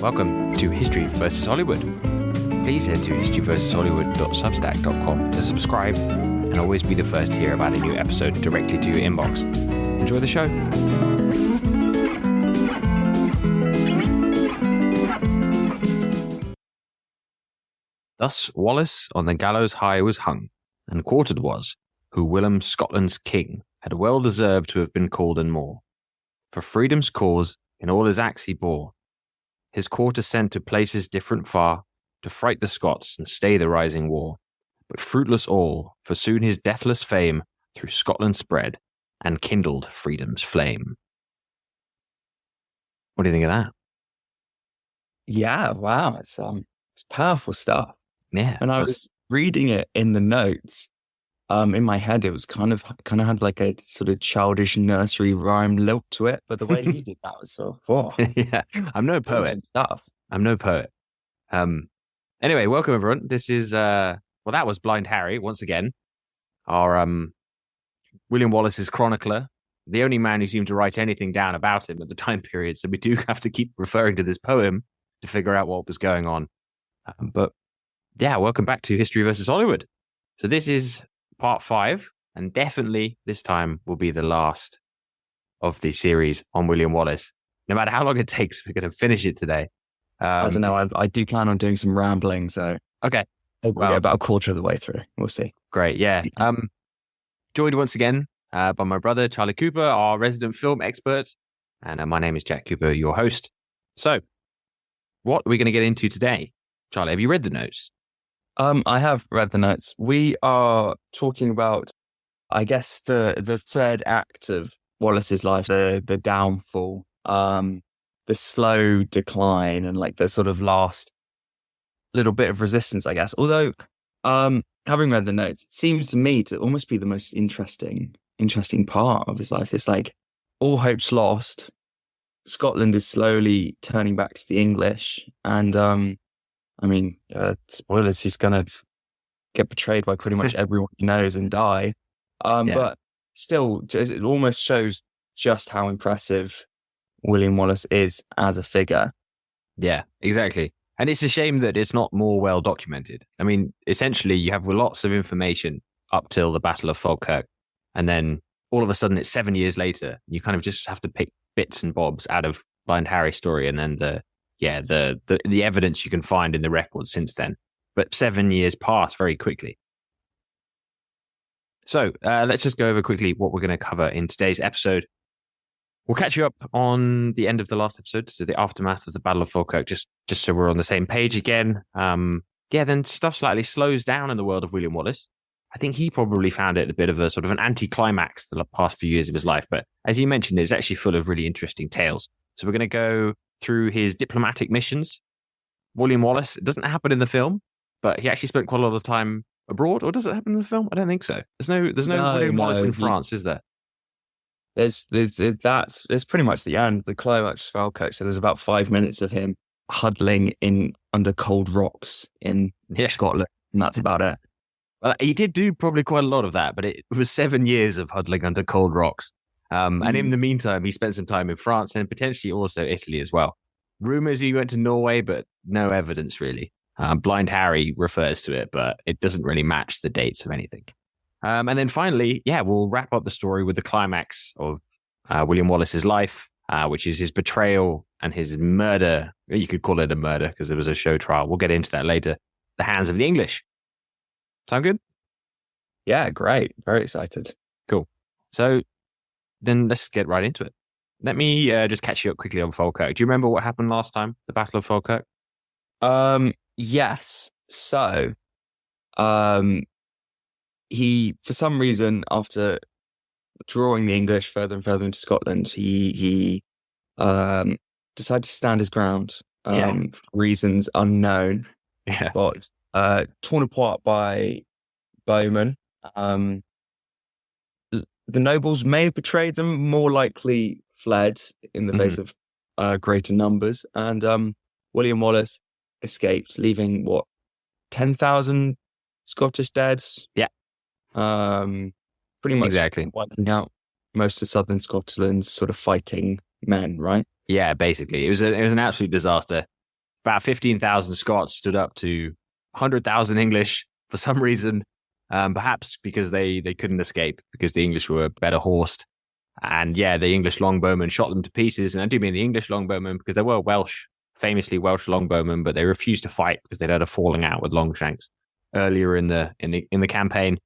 Welcome to History vs. Hollywood. Please head to historyvshollywood.substack.com to subscribe and always be the first to hear about a new episode directly to your inbox. Enjoy the show. Thus Wallace on the gallows high was hung, and quartered was, who William Scotland's king had well deserved to have been called and more. For freedom's cause in all his acts he bore. His quarter sent to places different far, to fright the Scots and stay the rising war. But fruitless all, for soon his deathless fame through Scotland spread, and kindled freedom's flame. What do you think of that? Yeah, wow, it's powerful stuff. Yeah. When I was reading it in the notes, in my head, it was kind of had like a sort of childish nursery rhyme look to it, but the way he did that was so, whoa. Yeah, I'm no poet. Stuff. I'm no poet. Anyway, welcome everyone. This is that was Blind Harry once again, our William Wallace's chronicler, the only man who seemed to write anything down about him at the time period. So we do have to keep referring to this poem to figure out what was going on. But yeah, welcome back to History vs. Hollywood. So this is part 5, and definitely this time will be the last of the series on William Wallace. No matter how long it takes, we're going to finish it today. I don't know. I do plan on doing some rambling, so okay. Well, about a quarter of the way through. We'll see. Great, yeah. Joined once again by my brother, Charlie Cooper, our resident film expert. And my name is Jack Cooper, your host. So, what are we going to get into today? Charlie, have you read the notes? I have read the notes. We are talking about, I guess, the third act of Wallace's life, the downfall, the slow decline, and like the sort of last little bit of resistance, I guess. Although, having read the notes, it seems to me to almost be the most interesting part of his life. It's like all hope's lost. Scotland is slowly turning back to the English, and spoilers, he's going to get betrayed by pretty much everyone he knows and die. But still, it almost shows just how impressive William Wallace is as a figure. Yeah, exactly. And it's a shame that it's not more well documented. I mean, essentially, you have lots of information up till the Battle of Falkirk, and then all of a sudden it's 7 years later. You kind of just have to pick bits and bobs out of Blind Harry's story, and then the evidence you can find in the records since then. But 7 years pass very quickly. So let's just go over quickly what we're going to cover in today's episode. We'll catch you up on the end of the last episode, so the aftermath of the Battle of Falkirk, just so we're on the same page again. Then stuff slightly slows down in the world of William Wallace. I think he probably found it a bit of a sort of an anticlimax the past few years of his life. But as you mentioned, it's actually full of really interesting tales. So we're going to go through his diplomatic missions. William Wallace, it doesn't happen in the film, but he actually spent quite a lot of time abroad. Or does it happen in the film? I don't think so. There's no William Wallace in France, is there? There's pretty much the end, the climax of Falkirk. So there's about 5 minutes of him huddling under cold rocks in Scotland, and that's about it. Well, he did do probably quite a lot of that, but it was 7 years of huddling under cold rocks. And in the meantime, he spent some time in France and potentially also Italy as well. Rumors he went to Norway, but no evidence really. Blind Harry refers to it, but it doesn't really match the dates of anything. And then finally, we'll wrap up the story with the climax of William Wallace's life, which is his betrayal and his murder. You could call it a murder because there was a show trial. We'll get into that later. The hands of the English. Sound good? Yeah, great. Very excited. Cool. So then let's get right into it. Let me just catch you up quickly on Falkirk. Do you remember what happened last time, the Battle of Falkirk? Yes. So, he, for some reason, after drawing the English further and further into Scotland, he decided to stand his ground for reasons unknown. Yeah. But torn apart by bowmen. The nobles may have betrayed them, more likely fled in the face of greater numbers. And William Wallace escaped, leaving 10,000 Scottish dead? Yeah. Pretty much wiping out most of southern Scotland's sort of fighting men, right? Yeah, basically. It was an absolute disaster. about 15,000 Scots stood up to 100,000 English for some reason, perhaps because they couldn't escape because the English were better horsed. And yeah, the English longbowmen shot them to pieces. And I do mean the English longbowmen because they were Welsh, famously Welsh longbowmen, but they refused to fight because they'd had a falling out with Longshanks earlier in the campaign.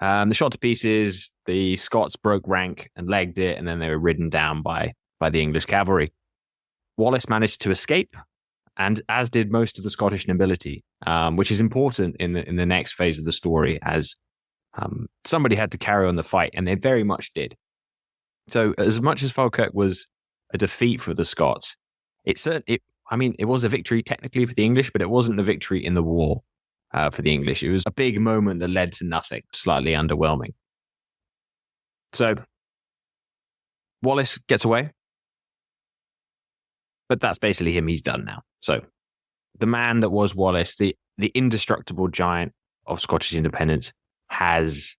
They shot to pieces. The Scots broke rank and legged it, and then they were ridden down by the English cavalry. Wallace managed to escape, and as did most of the Scottish nobility, which is important in the next phase of the story, as somebody had to carry on the fight, and they very much did. So, as much as Falkirk was a defeat for the Scots, it was a victory technically for the English, but it wasn't a victory in the war for the English. It was a big moment that led to nothing, slightly underwhelming. So, Wallace gets away, but that's basically him. He's done now. So, the man that was Wallace, the indestructible giant of Scottish independence, has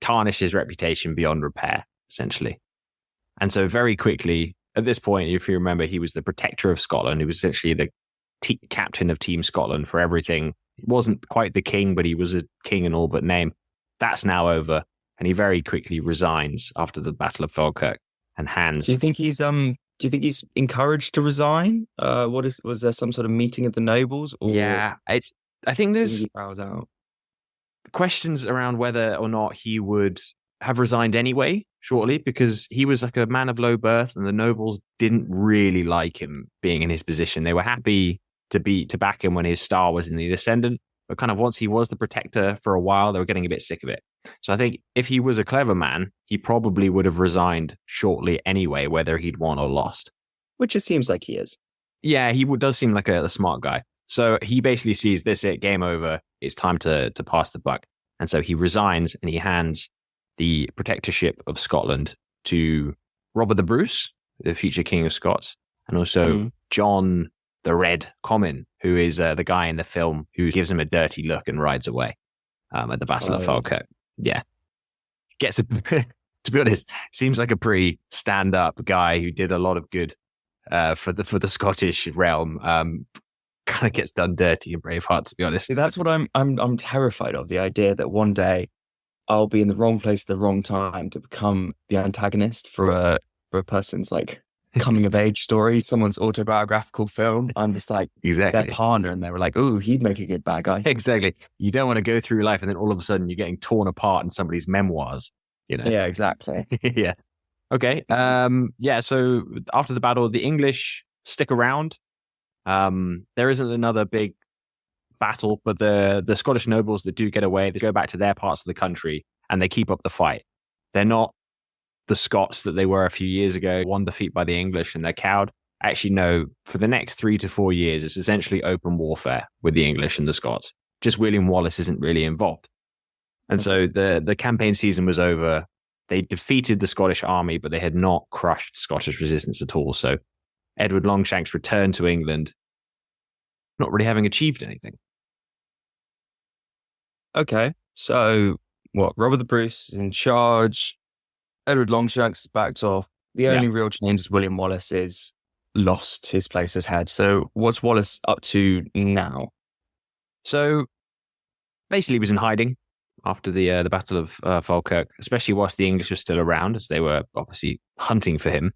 tarnished his reputation beyond repair, essentially. And so very quickly, at this point, if you remember, he was the protector of Scotland. He was essentially the captain of Team Scotland for everything. He wasn't quite the king, but he was a king in all but name. That's now over, and he very quickly resigns after the Battle of Falkirk and hands. Do you think he's encouraged to resign? Was there some sort of meeting of the nobles? Or yeah, I think there's out? questions around whether or not he would have resigned anyway shortly, because he was like a man of low birth, and the nobles didn't really like him being in his position. They were happy to back him when his star was in the ascendant, but kind of once he was the protector for a while, they were getting a bit sick of it. So I think if he was a clever man, he probably would have resigned shortly anyway, whether he'd won or lost. Which it seems like he is. Yeah, he does seem like a smart guy. So he basically sees this it, game over. It's time to pass the buck. And so he resigns and he hands the protectorship of Scotland to Robert the Bruce, the future King of Scots, and also John the Red Comyn, who is the guy in the film who gives him a dirty look and rides away at the Battle of Falkirk. Yeah. Gets to be honest, seems like a pretty stand-up guy who did a lot of good for the Scottish realm. Kind of gets done dirty in Braveheart, to be honest. See, that's what I'm terrified of, the idea that one day I'll be in the wrong place at the wrong time to become the antagonist for a person's like coming of age story, someone's autobiographical film. I'm just like their partner, and they were like, "Ooh, he'd make a good bad guy." Exactly. You don't want to go through life and then all of a sudden you're getting torn apart in somebody's memoirs. You know? Yeah, exactly. Yeah. Okay. Yeah. So after the battle, the English stick around. There isn't another big battle, but the Scottish nobles that do get away, they go back to their parts of the country and they keep up the fight. They're not the Scots that they were a few years ago, one defeat by the English and they're cowed. Actually, no, for the next 3 to 4 years, it's essentially open warfare with the English and the Scots. Just William Wallace isn't really involved. And so the campaign season was over. They defeated the Scottish army, but they had not crushed Scottish resistance at all. So Edward Longshanks returned to England, not really having achieved anything. Okay, so what? Robert the Bruce is in charge. Edward Longshanks backed off. The only real change is William Wallace is lost his place as head. So what's Wallace up to now? So basically, he was in hiding after the Battle of Falkirk, especially whilst the English were still around, as they were obviously hunting for him.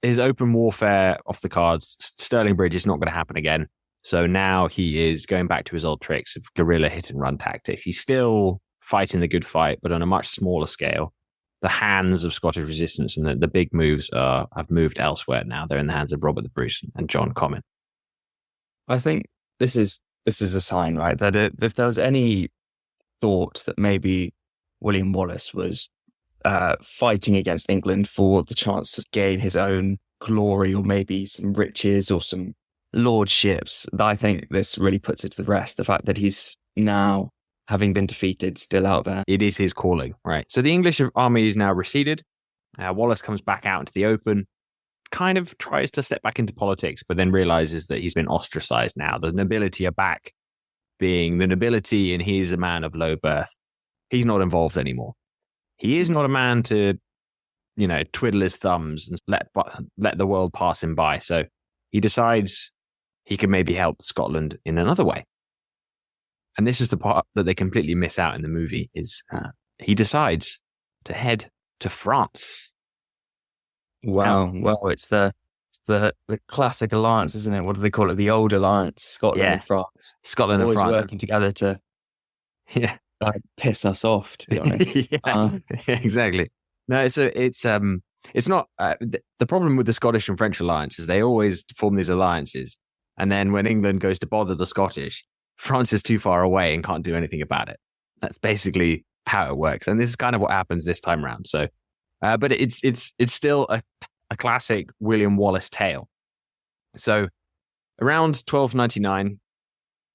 His open warfare off the cards. Stirling Bridge is not going to happen again. So now he is going back to his old tricks of guerrilla hit and run tactics. He's still fighting the good fight, but on a much smaller scale. The hands of Scottish resistance and the big moves have moved elsewhere now. They're in the hands of Robert the Bruce and John Comyn. I think this is a sign, right? That if there was any thought that maybe William Wallace was fighting against England for the chance to gain his own glory or maybe some riches or some lordships, I think this really puts it to the rest. The fact that he's now, having been defeated, still out there. It is his calling, right? So the English army is now receded. Wallace comes back out into the open, kind of tries to step back into politics, but then realizes that he's been ostracized now. The nobility are back being the nobility, and he's a man of low birth. He's not involved anymore. He is not a man to, twiddle his thumbs and let the world pass him by. So he decides he could maybe help Scotland in another way. And this is the part that they completely miss out in the movie, is he decides to head to France. Wow. Well, it's the classic alliance, isn't it? What do they call it? The old alliance, Scotland and France. Scotland and Always France. working together to piss us off, to be honest. Exactly. No, so it's not the problem with the Scottish and French alliance is they always form these alliances, and then when England goes to bother the Scottish, France is too far away and can't do anything about it. That's basically how it works, and this is kind of what happens this time around. So, but it's still a classic William Wallace tale. So, around 1299,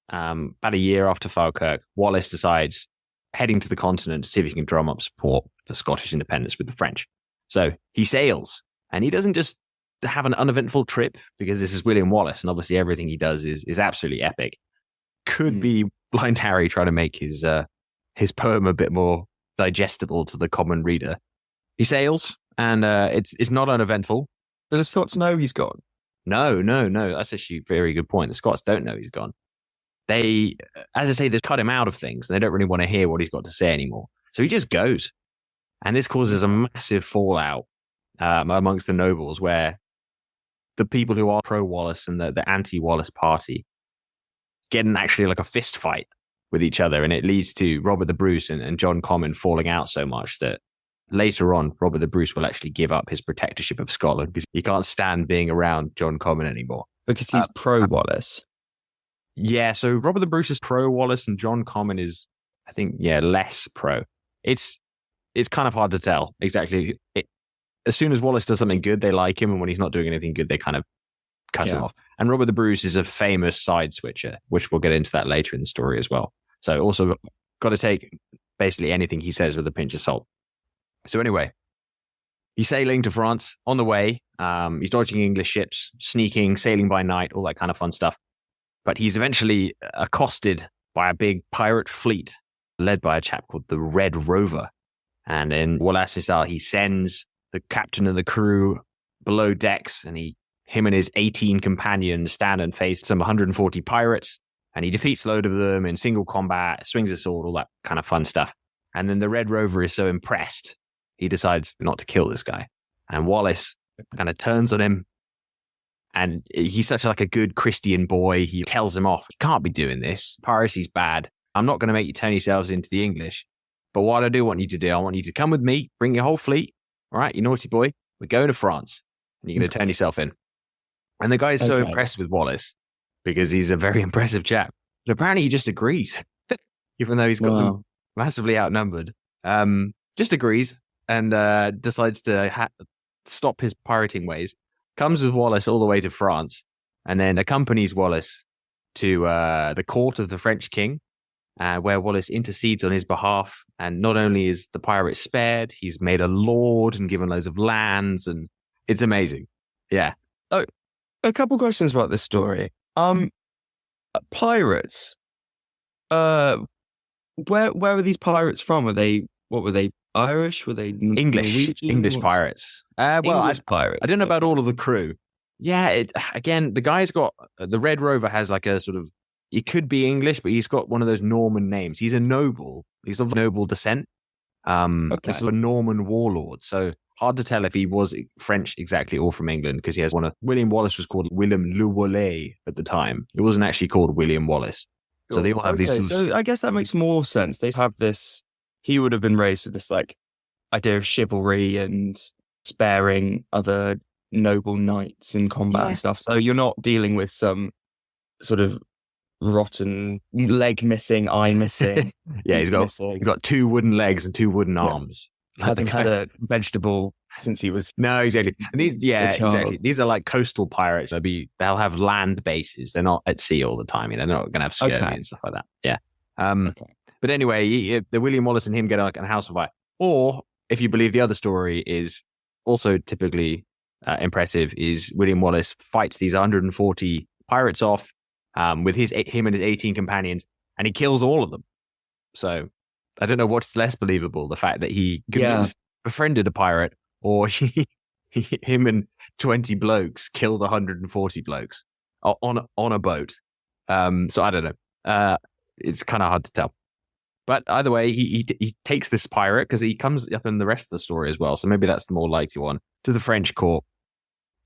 about a year after Falkirk, Wallace decides heading to the continent to see if he can drum up support for Scottish independence with the French. So he sails, and he doesn't just have an uneventful trip, because this is William Wallace, and obviously everything he does is absolutely epic. Could be Blind Harry trying to make his poem a bit more digestible to the common reader. He sails, and it's not uneventful. Do the Scots know he's gone? No. That's actually a very good point. The Scots don't know he's gone. They, as I say, they've cut him out of things, and they don't really want to hear what he's got to say anymore. So he just goes. And this causes a massive fallout amongst the nobles, where the people who are pro-Wallace and the anti-Wallace party get in actually like a fist fight with each other. And it leads to Robert the Bruce and John Comyn falling out so much that later on, Robert the Bruce will actually give up his protectorship of Scotland because he can't stand being around John Comyn anymore. Because he's pro-Wallace. Yeah, so Robert the Bruce is pro-Wallace and John Comyn is, I think, less pro. It's kind of hard to tell exactly. As soon as Wallace does something good, they like him, and when he's not doing anything good, they kind of cut him off. And Robert the Bruce is a famous side switcher, which we'll get into that later in the story as well. So also got to take basically anything he says with a pinch of salt. So anyway, he's sailing to France. On the way, he's dodging English ships, sneaking, sailing by night, all that kind of fun stuff. But he's eventually accosted by a big pirate fleet led by a chap called the Red Rover. And in Wallace's style, he sends the captain and the crew below decks, and him and his 18 companions stand and face some 140 pirates, and he defeats a load of them in single combat, swings a sword, all that kind of fun stuff. And then the Red Rover is so impressed, he decides not to kill this guy. And Wallace kind of turns on him, and he's such like a good Christian boy. He tells him off. You can't be doing this. Piracy's bad. I'm not going to make you turn yourselves into the English. But what I do want you to do, I want you to come with me, bring your whole fleet. All right, you naughty boy. We're going to France, and you're going to turn yourself in. And the guy is so impressed with Wallace because he's a very impressive chap. But apparently he just agrees, even though he's got them massively outnumbered. Just agrees and decides to stop his pirating ways. Comes with Wallace all the way to France, and then accompanies Wallace to the court of the French king, where Wallace intercedes on his behalf. And not only is the pirate spared, he's made a lord and given loads of lands, and it's amazing. Yeah. Oh, a couple questions about this story. Pirates. Where were these pirates from? What were they? Irish? Were they English? Norwegian? English pirates. English pirates. I don't know about all of the crew. Yeah. Again, the guy's got the Red Rover has like a sort of. He could be English, but he's got one of those Norman names. He's a noble. He's of noble descent. He's a Norman warlord. So hard to tell if he was French exactly or from England, because he has William Wallace was called William Le Wallace at the time. It wasn't actually called William Wallace. So they all have these. So I guess that makes more sense. They have this. He would have been raised with this like idea of chivalry and sparing other noble knights in combat and stuff. So you're not dealing with some sort of rotten leg missing, eye missing. He's got 2 wooden legs and 2 wooden arms. Hasn't had a vegetable since he was exactly. And these exactly. These are like coastal pirates. They'll have land bases. They're not at sea all the time. They're not going to have scurvy and stuff like that. Yeah. But anyway, the William Wallace and him get like a house fight. Or if you believe the other story is also typically impressive, is William Wallace fights these 140 pirates off with him and his 18 companions, and he kills all of them. So I don't know what's less believable, the fact that he befriended a pirate, or him and 20 blokes killed 140 blokes. on a boat. So I don't know. It's kind of hard to tell. But either way, he takes this pirate because he comes up in the rest of the story as well. So maybe that's the more likely one, to the French court,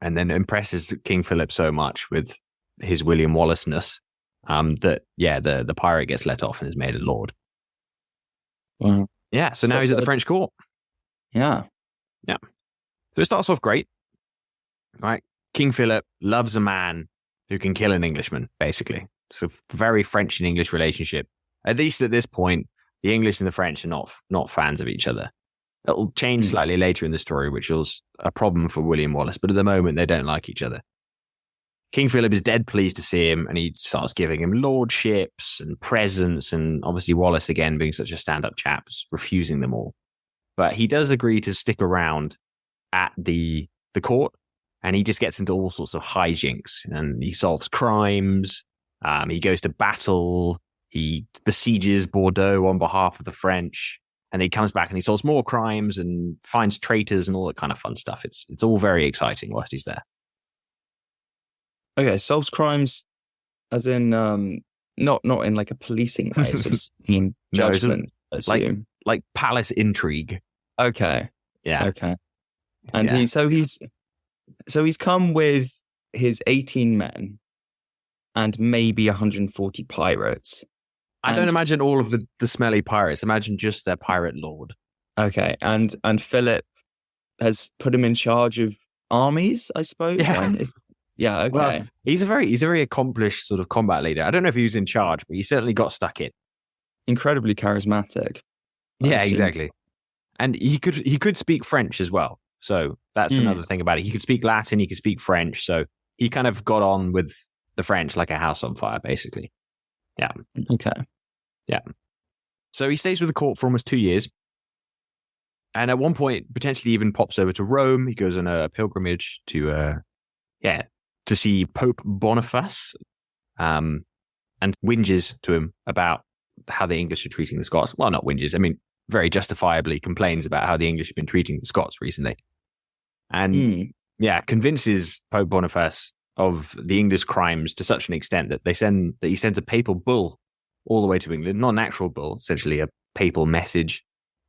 and then impresses King Philip so much with his William Wallace-ness that the pirate gets let off and is made a lord. Wow. Yeah. So now he's at the French court. Yeah. Yeah. So it starts off great. Right. King Philip loves a man who can kill an Englishman, basically. It's a very French and English relationship. At least at this point, the English and the French are not fans of each other. It'll change slightly later in the story, which was a problem for William Wallace. But at the moment, they don't like each other. King Philip is dead pleased to see him, and he starts giving him lordships and presents. And obviously Wallace, again, being such a stand-up chap, is refusing them all. But he does agree to stick around at the court, and he just gets into all sorts of hijinks. And he solves crimes. He goes to battle. He besieges Bordeaux on behalf of the French, and he comes back and he solves more crimes and finds traitors and all that kind of fun stuff. It's all very exciting whilst he's there. Okay, solves crimes as in not in like a policing way, sort of in judgment. Like palace intrigue. Okay. Yeah. Okay. And he's come with his 18 men and maybe 140 pirates. I don't imagine all of the smelly pirates. Imagine just their pirate lord. Okay, and Philip has put him in charge of armies, I suppose. Yeah. Yeah. Okay. Well, he's a very accomplished sort of combat leader. I don't know if he was in charge, but he certainly got stuck in. Incredibly charismatic. Yeah, exactly. And he could speak French as well. So that's another thing about it. He could speak Latin. He could speak French. So he kind of got on with the French like a house on fire, basically. Yeah. Okay. Yeah. So he stays with the court for almost 2 years. And at one point, potentially even pops over to Rome. He goes on a pilgrimage to see Pope Boniface, and whinges to him about how the English are treating the Scots. Well, not whinges. I mean, very justifiably complains about how the English have been treating the Scots recently. And convinces Pope Boniface of the English crimes to such an extent that he sends a papal bull all the way to England, not an actual bull, essentially a papal message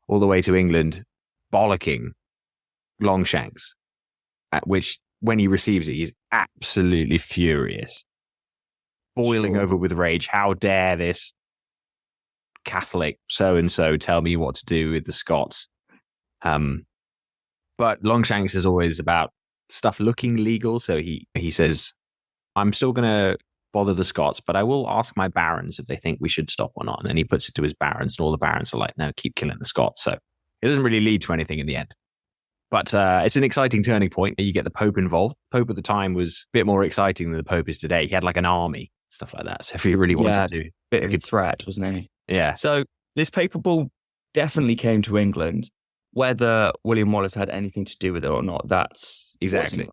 all the way to England, bollocking Longshanks, at which when he receives it, he's absolutely furious, boiling over with rage. How dare this Catholic so-and-so tell me what to do with the Scots? But Longshanks is always about stuff looking legal. So he says, I'm still going to bother the Scots, but I will ask my barons if they think we should stop or not. And then he puts it to his barons, and all the barons are like, no, keep killing the Scots. So it doesn't really lead to anything in the end. But it's an exciting turning point. You get the Pope involved. Pope at the time was a bit more exciting than the Pope is today. He had like an army, stuff like that. So if he really wanted to. Bit of a threat, wasn't he? Yeah. So this papal bull definitely came to England. Whether William Wallace had anything to do with it or not, that's exactly.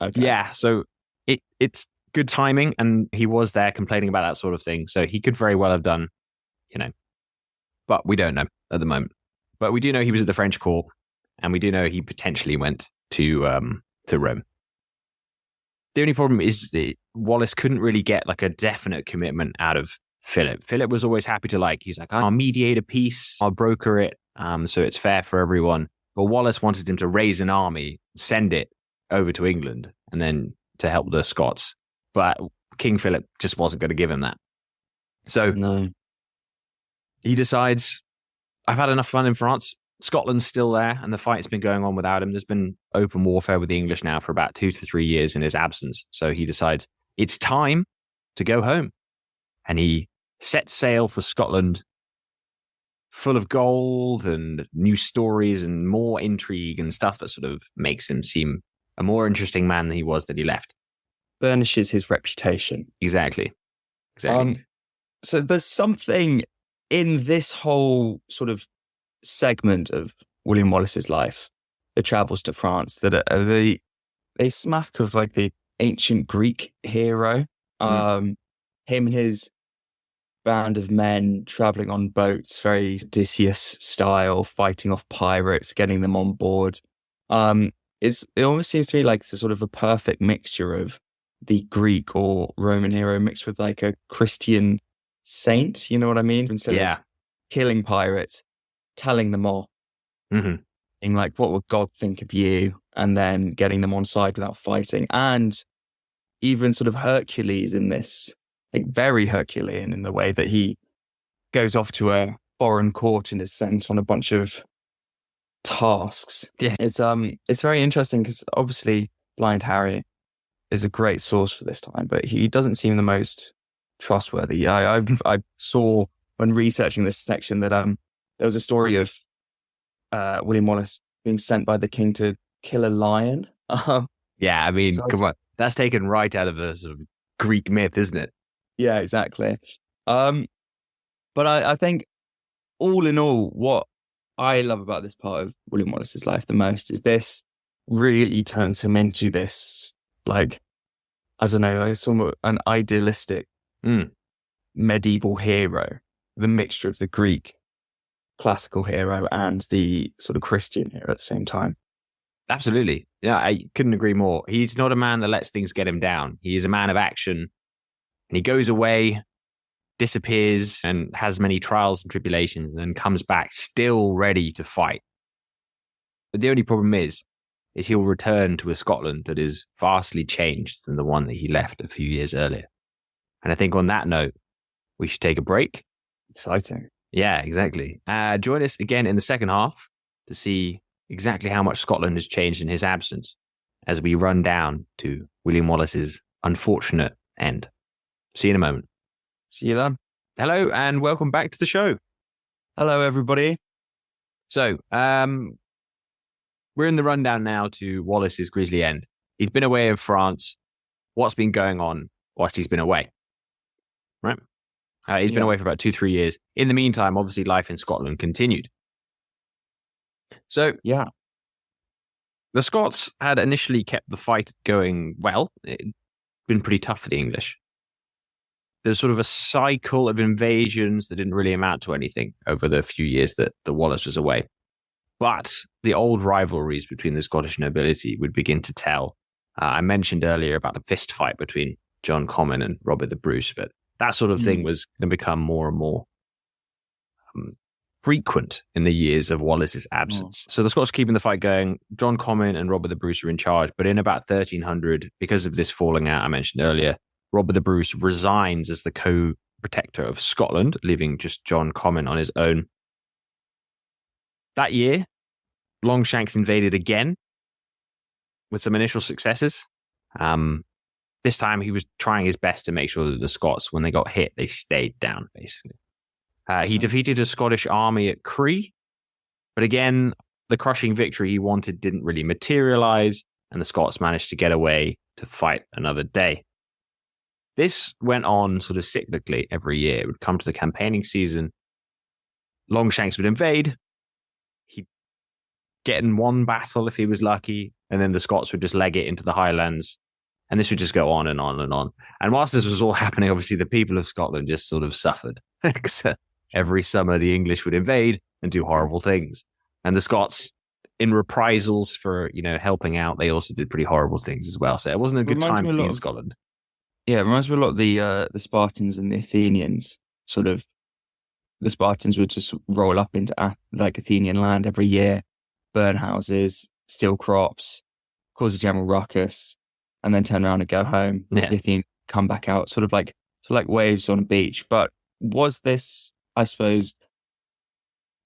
Okay. Yeah. So it's good timing, and he was there complaining about that sort of thing. So he could very well have done, but we don't know at the moment. But we do know he was at the French court, and we do know he potentially went to Rome. The only problem is that Wallace couldn't really get like a definite commitment out of Philip. Philip was always happy to he's like, I'll mediate a peace, I'll broker it, so it's fair for everyone. But Wallace wanted him to raise an army, send it over to England, and then to help the Scots. But King Philip just wasn't going to give him that. So he decides, I've had enough fun in France. Scotland's still there, and the fight's been going on without him. There's been open warfare with the English now for about 2 to 3 years in his absence. So he decides it's time to go home. And he sets sail for Scotland, full of gold and new stories and more intrigue and stuff that sort of makes him seem a more interesting man than he was that he left. Burnishes his reputation. Exactly. So there's something in this whole sort of segment of William Wallace's life, the travels to France, that they smack of like the ancient Greek hero. Him and his band of men traveling on boats, very Odysseus style, fighting off pirates, getting them on board. It almost seems to me like it's a sort of a perfect mixture of the Greek or Roman hero mixed with like a Christian saint. You know what I mean? Instead of killing pirates, telling them off, being like, what would God think of you? And then getting them on side without fighting. And even sort of Hercules in this, like very Herculean in the way that he goes off to a foreign court and is sent on a bunch of tasks. Yeah. It's very interesting because obviously Blind Harry is a great source for this time, but he doesn't seem the most trustworthy. I saw when researching this section that there was a story of William Wallace being sent by the king to kill a lion. Yeah, I mean, come on. That's taken right out of a sort of Greek myth, isn't it? Yeah, exactly. But I think all in all, what I love about this part of William Wallace's life the most is this really turns him into this, like, I don't know, somewhat an idealistic medieval hero, the mixture of the Greek classical hero and the sort of Christian hero at the same time. Absolutely. Yeah, I couldn't agree more. He's not a man that lets things get him down. He is a man of action, and he goes away, disappears, and has many trials and tribulations, and then comes back still ready to fight. But the only problem is he'll return to a Scotland that is vastly changed than the one that he left a few years earlier. And I think on that note, we should take a break. Exciting. Yeah, exactly. Join us again in the second half to see exactly how much Scotland has changed in his absence as we run down to William Wallace's unfortunate end. See you in a moment. See you then. Hello and welcome back to the show. Hello, everybody. So, we're in the rundown now to Wallace's grisly end. He's been away in France. What's been going on whilst he's been away? Right? He's been away for about 2-3 years. In the meantime, obviously, life in Scotland continued. So, the Scots had initially kept the fight going well. It'd been pretty tough for the English. There's sort of a cycle of invasions that didn't really amount to anything over the few years that the Wallace was away. But the old rivalries between the Scottish nobility would begin to tell. I mentioned earlier about the fist fight between John Comyn and Robert the Bruce, but that sort of thing was going to become more and more frequent in the years of Wallace's absence. So the Scots keeping the fight going. John Comyn and Robert the Bruce are in charge, but in about 1300, because of this falling out I mentioned earlier, Robert the Bruce resigns as the co-protector of Scotland, leaving just John Comyn on his own. That year, Longshanks invaded again with some initial successes. This time he was trying his best to make sure that the Scots, when they got hit, they stayed down, basically. He defeated a Scottish army at Cree, but again, the crushing victory he wanted didn't really materialize, and the Scots managed to get away to fight another day. This went on sort of cyclically every year. It would come to the campaigning season. Longshanks would invade. He'd get in one battle if he was lucky, and then the Scots would just leg it into the Highlands. And this would just go on and on and on. And whilst this was all happening, obviously the people of Scotland just sort of suffered. Every summer the English would invade and do horrible things. And the Scots, in reprisals for, helping out, they also did pretty horrible things as well. So it wasn't a good time to be in Scotland. Yeah, it reminds me a lot of the Spartans and the Athenians. Sort of, the Spartans would just roll up into Athenian land every year, burn houses, steal crops, cause a general ruckus, and then turn around and go home. Yeah. The Athenians come back out, sort of like waves on a beach. But was this, I suppose,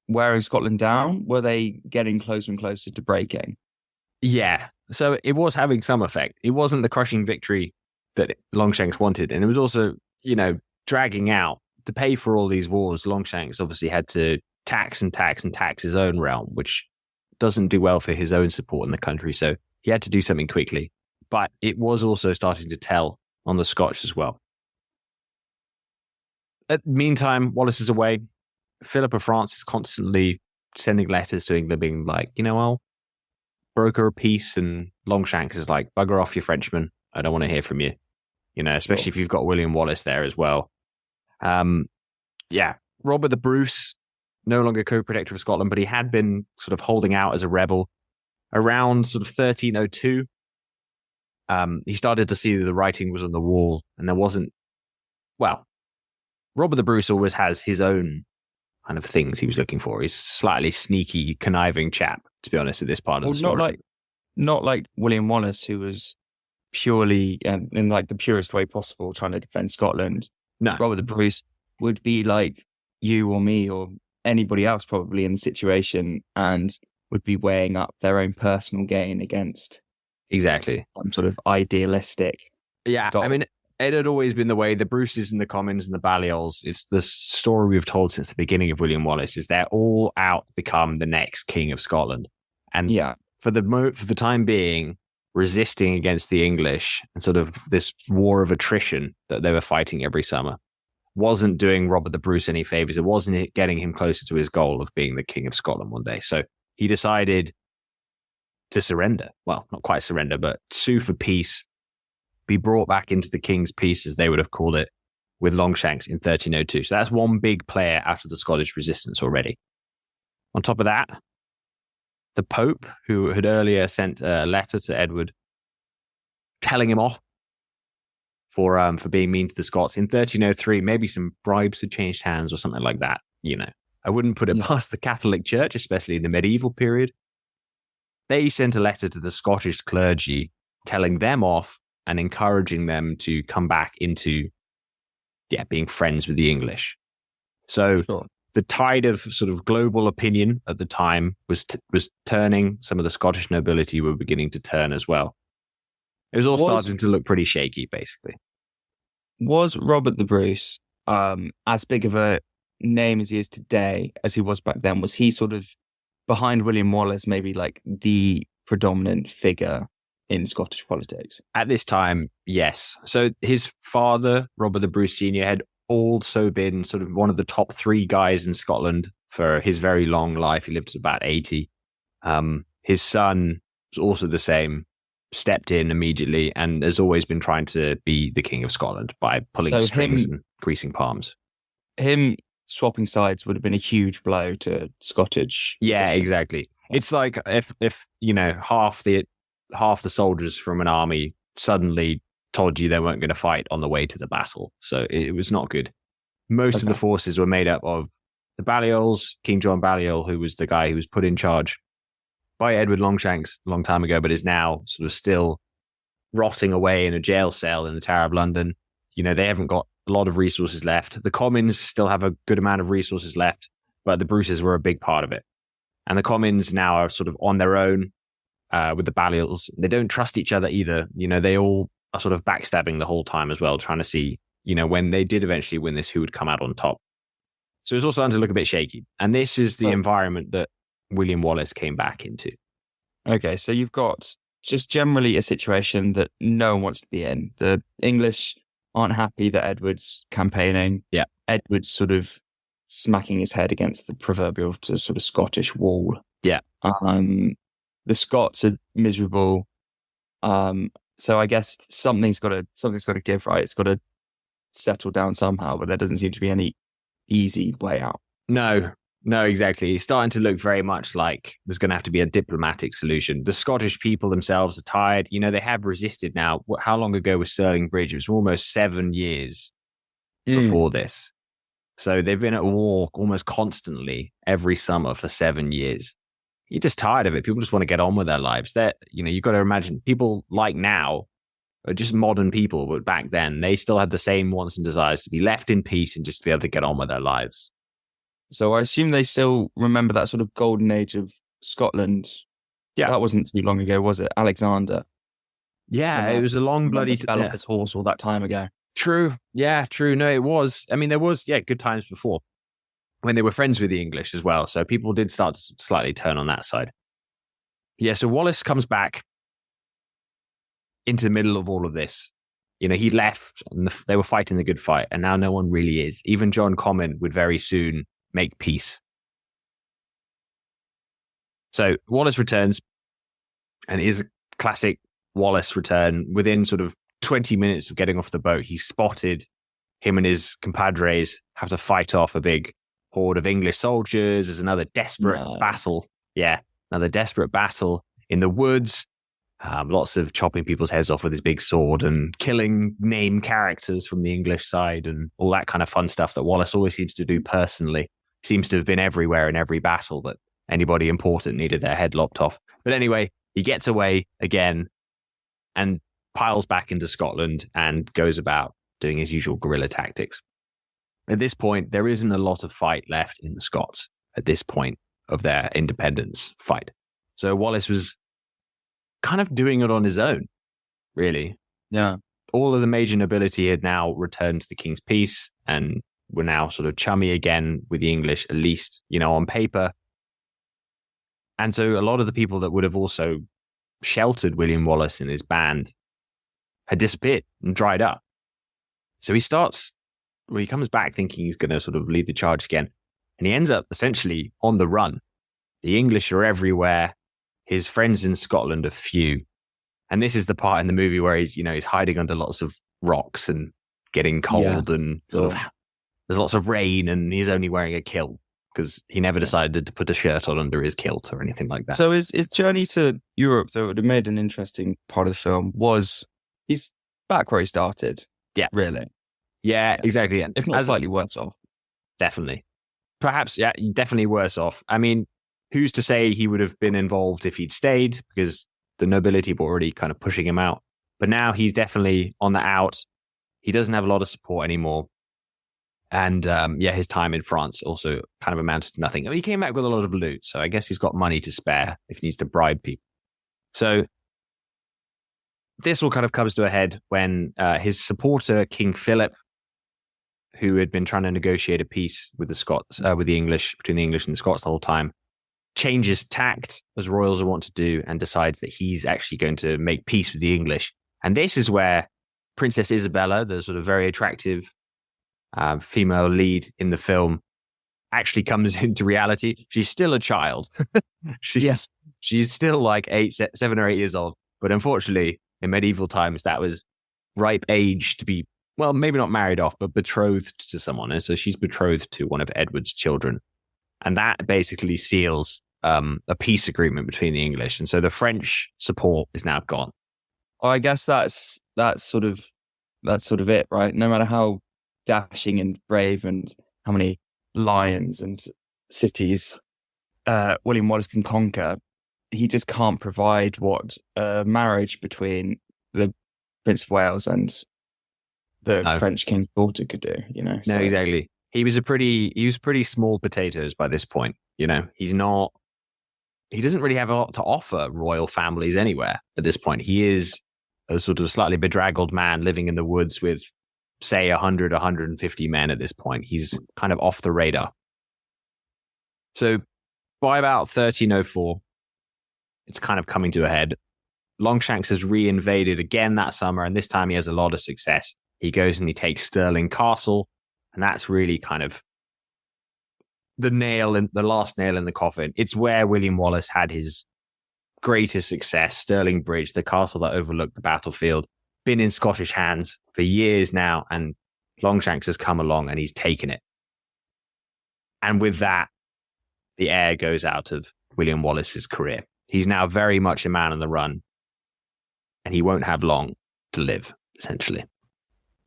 wearing Scotland down? Were they getting closer and closer to breaking? Yeah. So it was having some effect. It wasn't the crushing victory that Longshanks wanted. And it was also, dragging out. To pay for all these wars, Longshanks obviously had to tax his own realm, which doesn't do well for his own support in the country. So he had to do something quickly. But it was also starting to tell on the Scotch as well. At the meantime, Wallace is away. Philip of France is constantly sending letters to England being like, I'll broker a peace. And Longshanks is like, bugger off, you Frenchmen. I don't want to hear from you. Especially if you've got William Wallace there as well. Robert the Bruce, no longer co-protector of Scotland, but he had been sort of holding out as a rebel around sort of 1302. he started to see that the writing was on the wall, and there wasn't. Well, Robert the Bruce always has his own kind of things he was looking for. He's a slightly sneaky, conniving chap, to be honest, at this part of the story. Not like William Wallace, who was purely in like the purest way possible trying to defend Scotland. No. Robert the Bruce would be like you or me or anybody else probably in the situation, and would be weighing up their own personal gain against exactly some sort of idealistic. Yeah, I mean, it had always been the way. The Bruces and the Comyns and the Balliols, it's the story we've told since the beginning of William Wallace, is they're all out to become the next king of Scotland. And for the time being, resisting against the English and sort of this war of attrition that they were fighting every summer wasn't doing Robert the Bruce any favors. It wasn't getting him closer to his goal of being the king of Scotland one day. So he decided to surrender. Well, not quite surrender, but sue for peace, be brought back into the King's Peace, as they would have called it, with Longshanks in 1302. So that's one big player out of the Scottish resistance already. On top of that, the Pope, who had earlier sent a letter to Edward telling him off for being mean to the Scots in 1303, maybe some bribes had changed hands or something like that. I wouldn't put it past the Catholic Church, especially in the medieval period. They sent a letter to the Scottish clergy telling them off and encouraging them to come back into, being friends with the English. So the tide of sort of global opinion at the time was turning. Some of the Scottish nobility were beginning to turn as well. It was all starting to look pretty shaky, basically. Was Robert the Bruce as big of a name as he is today, as he was back then? Was he sort of behind William Wallace, maybe like the predominant figure in Scottish politics? At this time, yes. So his father, Robert the Bruce Sr., had also been sort of one of the top 3 guys in Scotland for his very long life. He lived to about 80. His son was also the same, stepped in immediately, and has always been trying to be the King of Scotland by pulling strings and greasing palms. Him swapping sides would have been a huge blow to Scottish. Yeah, system. Exactly. It's like if half the soldiers from an army suddenly told you they weren't going to fight on the way to the battle. So it was not good. Most of the forces were made up of the Balliols, King John Balliol, who was the guy who was put in charge by Edward Longshanks a long time ago, but is now sort of still rotting away in a jail cell in the Tower of London. They haven't got a lot of resources left. The Comyns still have a good amount of resources left, but the Bruces were a big part of it. And the Comyns now are sort of on their own with the Balliols. They don't trust each other either. They all are sort of backstabbing the whole time as well, trying to see, when they did eventually win this, who would come out on top. So it's all starting to look a bit shaky. And this is the environment that William Wallace came back into. Okay, so you've got just generally a situation that no one wants to be in. The English aren't happy that Edward's campaigning. Yeah. Edward's sort of smacking his head against the proverbial sort of Scottish wall. Yeah. The Scots are miserable. So I guess something's got to give, right? It's got to settle down somehow, but there doesn't seem to be any easy way out. No, exactly. It's starting to look very much like there's going to have to be a diplomatic solution. The Scottish people themselves are tired. They have resisted now. How long ago was Stirling Bridge? It was almost 7 years before this. So they've been at war almost constantly every summer for 7 years. You're just tired of it. People just want to get on with their lives. You've got to imagine people like now are just modern people, but back then they still had the same wants and desires to be left in peace and just to be able to get on with their lives. So I assume they still remember that sort of golden age of Scotland. Yeah. That wasn't too long ago, was it? Alexander. Yeah, it was a long bloody... fell off his horse all that time ago. True. Yeah, true. No, it was. I mean, there was, good times before when they were friends with the English as well. So people did start to slightly turn on that side. Yeah, so Wallace comes back into the middle of all of this. He left and they were fighting the good fight, and now no one really is. Even John Comyn would very soon make peace. So Wallace returns, and it is a classic Wallace return. Within sort of 20 minutes of getting off the boat, he spotted him and his compadres have to fight off a big horde of English soldiers. There's another desperate battle. Yeah, another desperate battle in the woods. lots of chopping people's heads off with his big sword and killing name characters from the English side and all that kind of fun stuff that Wallace always seems to do personally. Seems to have been everywhere in every battle that anybody important needed their head lopped off. But anyway, he gets away again and piles back into Scotland and goes about doing his usual guerrilla tactics. At this point, there isn't a lot of fight left in the Scots at this point of their independence fight. So Wallace was kind of doing it on his own, really. Yeah. All of the major nobility had now returned to the King's Peace and were now sort of chummy again with the English, at least, on paper. And so a lot of the people that would have also sheltered William Wallace and his band had disappeared and dried up. So he comes back thinking he's going to sort of lead the charge again. And he ends up essentially on the run. The English are everywhere. His friends in Scotland are few. And this is the part in the movie where he's hiding under lots of rocks and getting cold and sort of there's lots of rain and he's only wearing a kilt because he never decided to put a shirt on under his kilt or anything like that. So his journey to Europe, though it would have made an interesting part of the film, was he's back where he started. Yeah. Really. Yeah, exactly. If not slightly worse off. Definitely. Perhaps, yeah, definitely worse off. I mean, who's to say he would have been involved if he'd stayed because the nobility were already kind of pushing him out. But now he's definitely on the out. He doesn't have a lot of support anymore. And his time in France also kind of amounted to nothing. I mean, he came back with a lot of loot, so I guess he's got money to spare if he needs to bribe people. So this all kind of comes to a head when his supporter, King Philip, who had been trying to negotiate a peace with the Scots, with the English, between the English and the Scots the whole time, changes tact, as royals want to do, and decides that he's actually going to make peace with the English. And this is where Princess Isabella, the sort of very attractive female lead in the film, actually comes into reality. She's still a child. She's still like 7 or 8 years old. But unfortunately, in medieval times, that was ripe age to be, well, maybe not married off, but betrothed to someone. And so she's betrothed to one of Edward's children. And that basically seals a peace agreement between the English. And so the French support is now gone. Well, I guess that's sort of it, right? No matter how dashing and brave and how many lions and cities William Wallace can conquer, he just can't provide what a marriage between the Prince of Wales and the French king's daughter could do, So. No, exactly. He was pretty small potatoes by this point. He doesn't really have a lot to offer royal families anywhere at this point. He is a sort of slightly bedraggled man living in the woods with, say, 100, 150 men at this point. He's kind of off the radar. So by about 1304, it's kind of coming to a head. Longshanks has re-invaded again that summer, and this time he has a lot of success. He goes and he takes Stirling Castle, and that's really kind of the last nail in the coffin. It's where William Wallace had his greatest success. Stirling Bridge, the castle that overlooked the battlefield, been in Scottish hands for years now, and Longshanks has come along and he's taken it. And with that, the air goes out of William Wallace's career. He's now very much a man on the run, and he won't have long to live, essentially.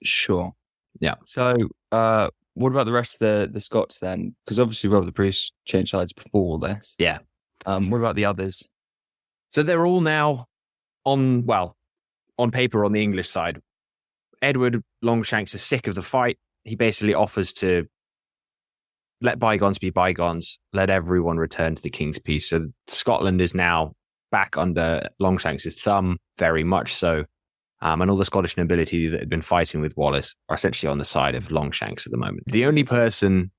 Sure. Yeah. So, what about the rest of the Scots then? Because obviously Robert the Bruce changed sides before all this. Yeah. What about the others? So they're all now on paper on the English side. Edward Longshanks is sick of the fight. He basically offers to let bygones be bygones, let everyone return to the King's Peace. So Scotland is now back under Longshanks' thumb, very much so. And all the Scottish nobility that had been fighting with Wallace are essentially on the side of Longshanks at the moment. The only person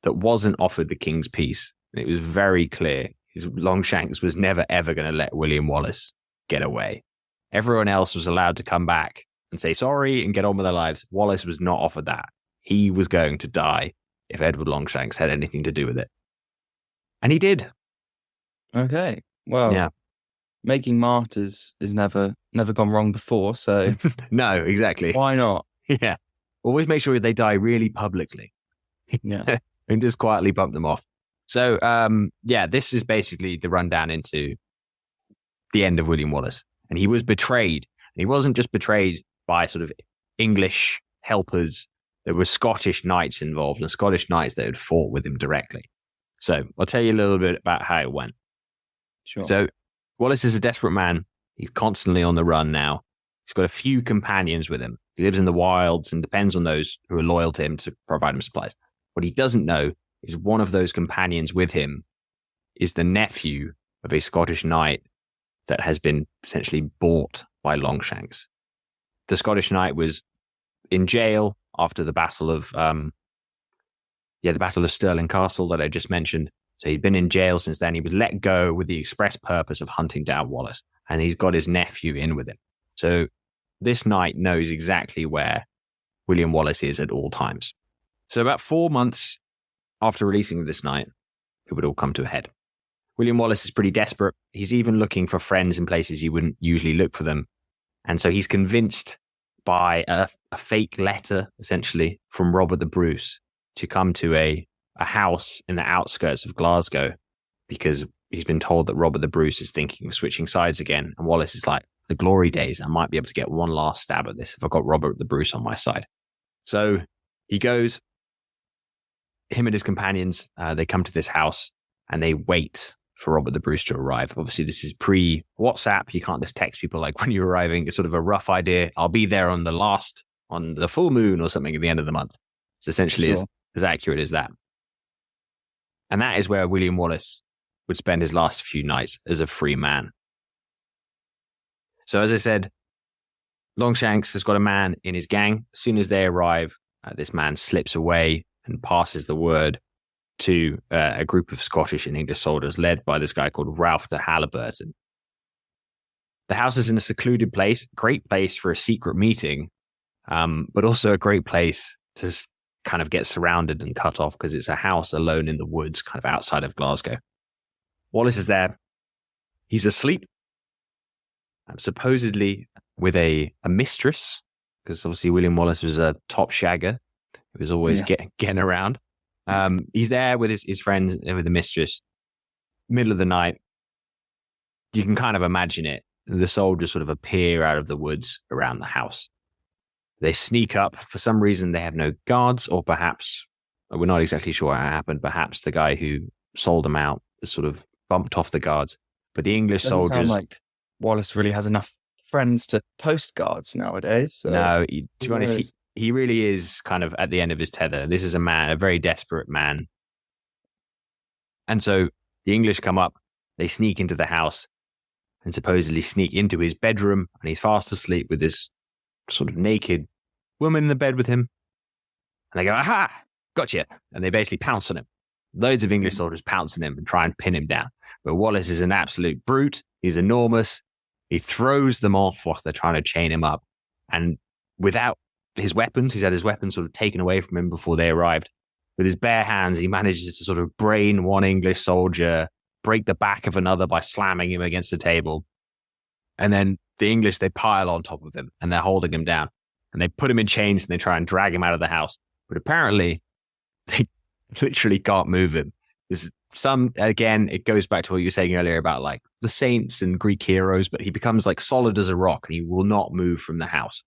that wasn't offered the King's Peace, and it was very clear, is Longshanks was never, ever going to let William Wallace get away. Everyone else was allowed to come back and say sorry and get on with their lives. Wallace was not offered that. He was going to die if Edward Longshanks had anything to do with it. And he did. Okay. Well, yeah. Making martyrs is never gone wrong before, so... No, exactly. Why not? Yeah. Always make sure they die really publicly. Yeah. And just quietly bump them off. So, this is basically the rundown into the end of William Wallace. And he was betrayed. And he wasn't just betrayed by sort of English helpers. There were Scottish knights involved, and Scottish knights that had fought with him directly. So I'll tell you a little bit about how it went. Sure. So Wallace is a desperate man. He's constantly on the run now. He's got a few companions with him. He lives in the wilds and depends on those who are loyal to him to provide him supplies. What he doesn't know is one of those companions with him is the nephew of a Scottish knight that has been essentially bought by Longshanks. The Scottish knight was in jail after the battle of the Battle of Stirling Castle that I just mentioned. So he'd been in jail since then. He was let go with the express purpose of hunting down Wallace, and he's got his nephew in with him. So this knight knows exactly where William Wallace is at all times. So about 4 months after releasing this knight, it would all come to a head. William Wallace is pretty desperate. He's even looking for friends in places he wouldn't usually look for them. And so he's convinced by a fake letter, essentially, from Robert the Bruce to come to a house in the outskirts of Glasgow, because he's been told that Robert the Bruce is thinking of switching sides again. And Wallace is like, the glory days, I might be able to get one last stab at this if I've got Robert the Bruce on my side. So he goes, him and his companions, they come to this house and they wait for Robert the Bruce to arrive. Obviously, this is pre-WhatsApp. You can't just text people like when you're arriving. It's sort of a rough idea. I'll be there on the full moon or something at the end of the month. It's essentially as accurate as that. And that is where William Wallace would spend his last few nights as a free man. So as I said, Longshanks has got a man in his gang. As soon as they arrive, this man slips away and passes the word to a group of Scottish and English soldiers led by this guy called Ralph de Halliburton. The house is in a secluded place, great place for a secret meeting, but also a great place to kind of get surrounded and cut off because it's a house alone in the woods, kind of outside of Glasgow. Wallace is there. He's asleep, supposedly with a mistress, because obviously William Wallace was a top shagger. He was always getting around. He's there with his friends and with the mistress. Middle of the night, you can kind of imagine it. The soldiers sort of appear out of the woods around the house. They sneak up. For some reason, they have no guards, or perhaps, we're not exactly sure how it happened, perhaps the guy who sold them out sort of bumped off the guards. But the English soldiers... Doesn't sound like Wallace really has enough friends to post guards nowadays. So no, to be honest, he really is kind of at the end of his tether. This is a very desperate man. And so the English come up, they sneak into the house and supposedly sneak into his bedroom, and he's fast asleep with this sort of naked woman in the bed with him. And they go, aha, gotcha. And they basically pounce on him. Loads of English soldiers pounce on him and try and pin him down. But Wallace is an absolute brute. He's enormous. He throws them off whilst they're trying to chain him up. And without his weapons, he's had his weapons sort of taken away from him before they arrived. With his bare hands, he manages to sort of brain one English soldier, break the back of another by slamming him against the table. And then the English, they pile on top of him and they're holding him down. And they put him in chains and they try and drag him out of the house. But apparently, they literally can't move him. Again, it goes back to what you were saying earlier about like the saints and Greek heroes, but he becomes like solid as a rock and he will not move from the house.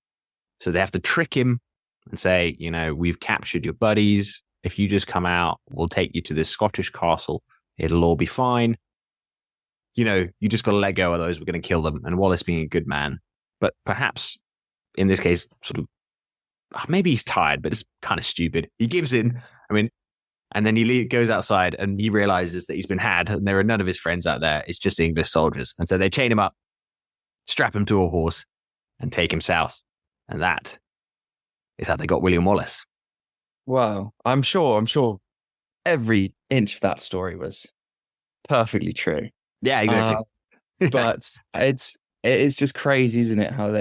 So they have to trick him and say, we've captured your buddies. If you just come out, we'll take you to this Scottish castle. It'll all be fine. You just got to let go of those. We're going to kill them. And Wallace being a good man, but perhaps in this case, sort of, maybe he's tired, but it's kind of stupid. He gives in. And then he goes outside and he realizes that he's been had and there are none of his friends out there. It's just English soldiers. And so they chain him up, strap him to a horse and take him south. And that is how they got William Wallace. Wow. I'm sure every inch of that story was perfectly true. Yeah, exactly. But it is just crazy, isn't it? How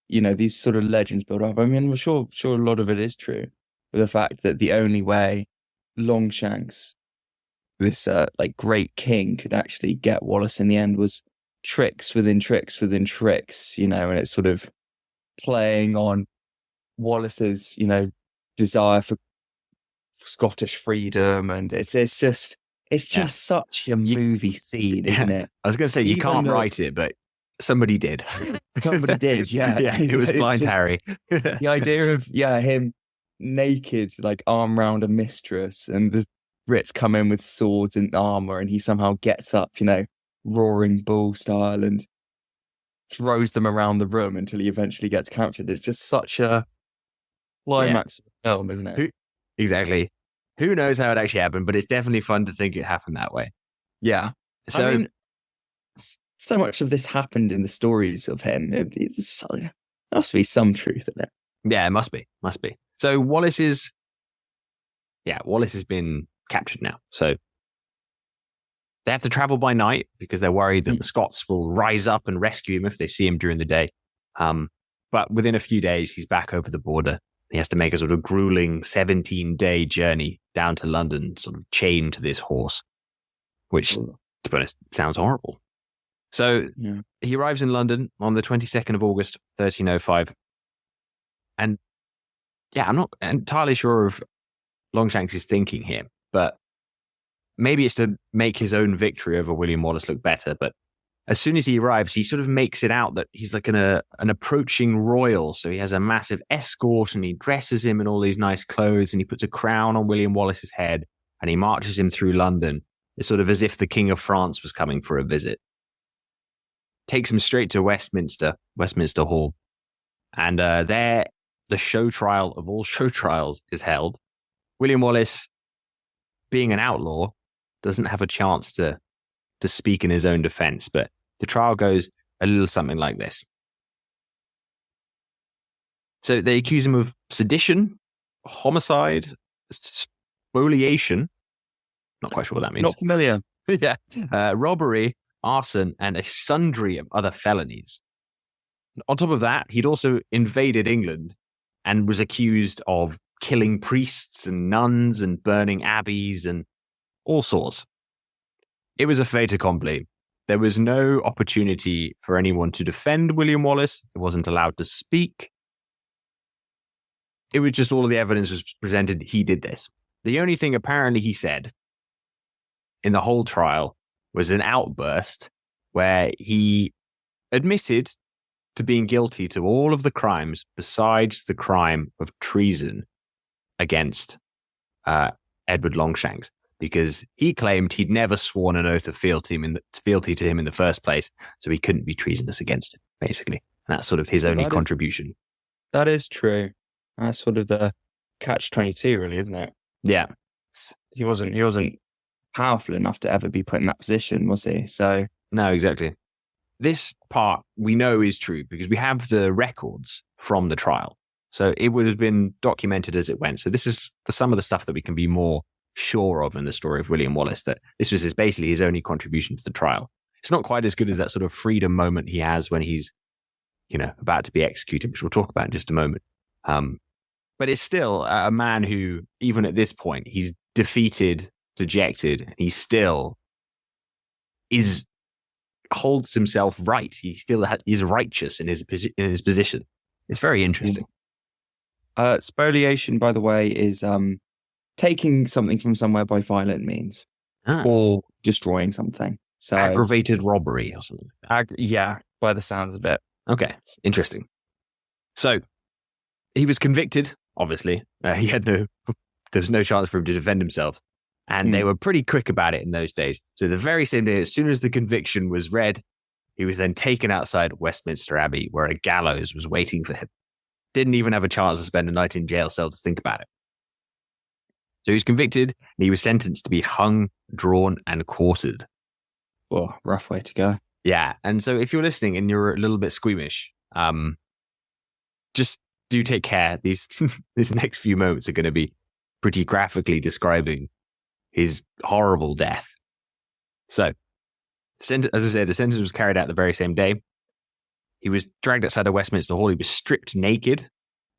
these sort of legends build up. I mean, we're sure a lot of it is true. But the fact that the only way Longshanks, this great king, could actually get Wallace in the end was tricks within tricks within tricks, and it's sort of playing on Wallace's, desire for Scottish freedom. And it's just It's just such a movie scene, isn't it? I was going to say, you Even can't though- write it, but somebody did. Somebody did, yeah. Yeah, it was It's Blind just- Harry. The idea of him naked, like arm round a mistress, and the Brits come in with swords and armor, and he somehow gets up, roaring bull style, and throws them around the room until he eventually gets captured. It's just such a climax of the film, isn't it? Exactly. Who knows how it actually happened, but it's definitely fun to think it happened that way. Yeah. So, I mean, so much of this happened in the stories of him. There must be some truth in it. yeah, it must be. So Wallace has been captured now. So they have to travel by night because they're worried that the Scots will rise up and rescue him if they see him during the day. But within a few days, he's back over the border. He has to make a sort of grueling 17-day journey down to London, sort of chained to this horse, which, to be honest, sounds horrible. So he arrives in London on the 22nd of August, 1305. And I'm not entirely sure of Longshanks' thinking here, but maybe it's to make his own victory over William Wallace look better. But as soon as he arrives, he sort of makes it out that he's like an approaching royal. So he has a massive escort and he dresses him in all these nice clothes and he puts a crown on William Wallace's head and he marches him through London. It's sort of as if the King of France was coming for a visit. Takes him straight to Westminster Hall. And there, the show trial of all show trials is held. William Wallace, being an outlaw, doesn't have a chance to speak in his own defense, but the trial goes a little something like this. So they accuse him of sedition, homicide, spoliation. Not quite sure what that means. Not familiar. Robbery, arson, and a sundry of other felonies. On top of that, he'd also invaded England and was accused of killing priests and nuns and burning abbeys and all sorts. It was a fait accompli. There was no opportunity for anyone to defend William Wallace. He wasn't allowed to speak. It was just all of the evidence was presented. He did this. The only thing apparently he said in the whole trial was an outburst where he admitted to being guilty to all of the crimes besides the crime of treason against Edward Longshanks, because he claimed he'd never sworn an oath of fealty to him in the first place, so he couldn't be treasonous against him, basically. And that's sort of his only contribution. That is true. That's sort of the catch-22, really, isn't it? Yeah. He wasn't powerful enough to ever be put in that position, was he? So no, exactly. This part we know is true because we have the records from the trial. So it would have been documented as it went. So this is some of the stuff that we can be more sure of in the story of William Wallace, that this was basically his only contribution to the trial. It's not quite as good as that sort of freedom moment he has when he's, about to be executed, which we'll talk about in just a moment. But it's still a man who, even at this point, he's defeated, dejected, and he still holds himself right. He still is righteous in his position. It's very interesting. Spoliation, by the way, is taking something from somewhere by violent means or destroying something. So aggravated robbery or something. By the sounds of it. Okay, interesting. So he was convicted. Obviously, there was no chance for him to defend himself, and they were pretty quick about it in those days. So the very same day, as soon as the conviction was read, he was then taken outside Westminster Abbey, where a gallows was waiting for him. Didn't even have a chance to spend a night in jail cell to think about it. So he was convicted, and he was sentenced to be hung, drawn, and quartered. Oh, rough way to go. Yeah, and so if you're listening and you're a little bit squeamish, just do take care. These next few moments are going to be pretty graphically describing his horrible death. So, as I say, the sentence was carried out the very same day. He was dragged outside of Westminster Hall. He was stripped naked.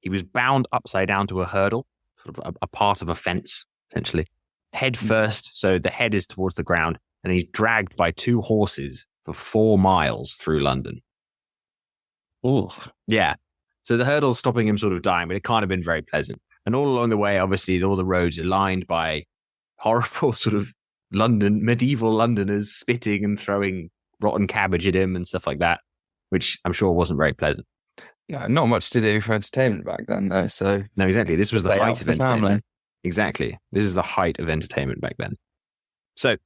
He was bound upside down to a hurdle, sort of a part of a fence, essentially. Head first, so the head is towards the ground, and he's dragged by two horses for 4 miles through London. Oh, yeah. So the hurdle's stopping him sort of dying, but it can't have been very pleasant. And all along the way, obviously, all the roads are lined by horrible sort of medieval Londoners spitting and throwing rotten cabbage at him and stuff like that, which I'm sure wasn't very pleasant. No, not much to do for entertainment back then, though. So no, exactly. This was the stay out height of for the family. entertainment. Exactly. This is the height of entertainment back then. So